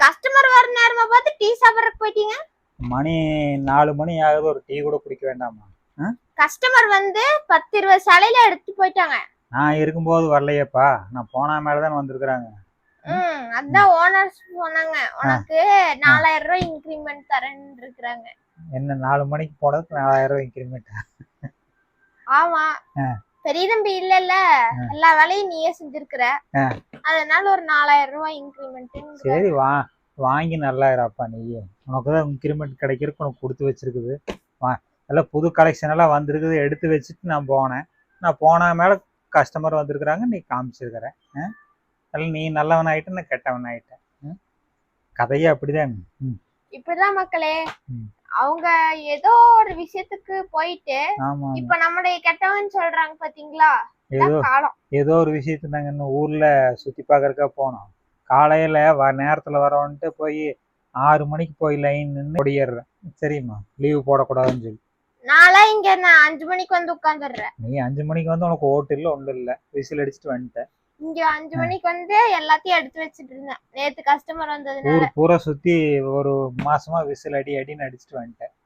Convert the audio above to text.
Customer வர நேரமா பார்த்து டீ சாப்பிடறதுக்கு போயிட்டீங்க. மணி 4 மணி ஆகுது, ஒரு டீ கூட குடிக்க வேண்டாமா? கஸ்டமர் வந்து 10-20 சாலையில எடுத்து போயிட்டாங்க. நான் இருக்கும்போது வரலையேப்பா, நான் போனா மேலதான் வந்திருக்கிறாங்க. அதான் ஓனர்ஸ் சொன்னாங்க, உனக்கு 4000 ரூபாய் இன்கிரிமெண்ட் தரேன்னு இருக்காங்க. என்ன 4 மணிக்கு போனதுக்கு 4000 ரூபாய் இன்கிரிமெண்ட்? ஆமா, பெரிய தம்பி இல்லல்ல, எல்லா வேலையும் நீயே செஞ்சிருக்கிற, அதனால ஒரு 4000 ரூபாய் இன்கிரிமெண்ட். சரி, வாங்கி நல்லா இருப்பா. நீ உனக்குதான் இன்கிரிமெண்ட் கிடைக்கிறதுக்கு உனக்கு கொடுத்து வச்சிருக்குது. எல்லாம் புது கலெக்ஷன் எல்லாம் வந்திருக்குது, எடுத்து வச்சுட்டு நான் போனேன். நான் போன மேல கஸ்டமர் வந்திருக்கிறாங்க, நீ காமிச்சிருக்கிற. நீ நல்லவன் ஆயிட்ட, நான் கெட்டவன் ஆயிட்டேன். கதையே அப்படிதான். இப்படிதான் மக்களே, அவங்க ஏதோ ஒரு விஷயத்துக்கு போயிட்டு இப்ப நம்மளுடைய கெட்டவன் சொல்றாங்க பாத்தீங்களா? ஏதோ ஒரு விஷயத்துக்கு நாங்க இன்னும் ஊர்ல சுத்தி பாக்குறதுக்கா போனோம். காலையில நேரத்துல வரவன்ட்டு போய் 6 மணிக்கு போய் லைன் நின்று ஓடிடுறேன். சரிம்மா, லீவு போடக்கூடாதுன்னு சொல்லி நான்லாம் இங்க நான் 5 மணிக்கு வந்து உட்காந்துடுறேன். நீ 5 மணிக்கு வந்து உனக்கு ஓட்டு இல்ல ஒன்றும் இல்ல, விசில் அடிச்சுட்டு வந்துட்டேன். இங்க 5 மணிக்கு வந்து எல்லாத்தையும் எடுத்து வச்சுட்டு இருந்தேன். நேத்து கஸ்டமர் வந்ததுனால ஊர் பூரா சுத்தி ஒரு மாசமா விசில் அடின்னு அடிச்சுட்டு வந்துட்டேன்.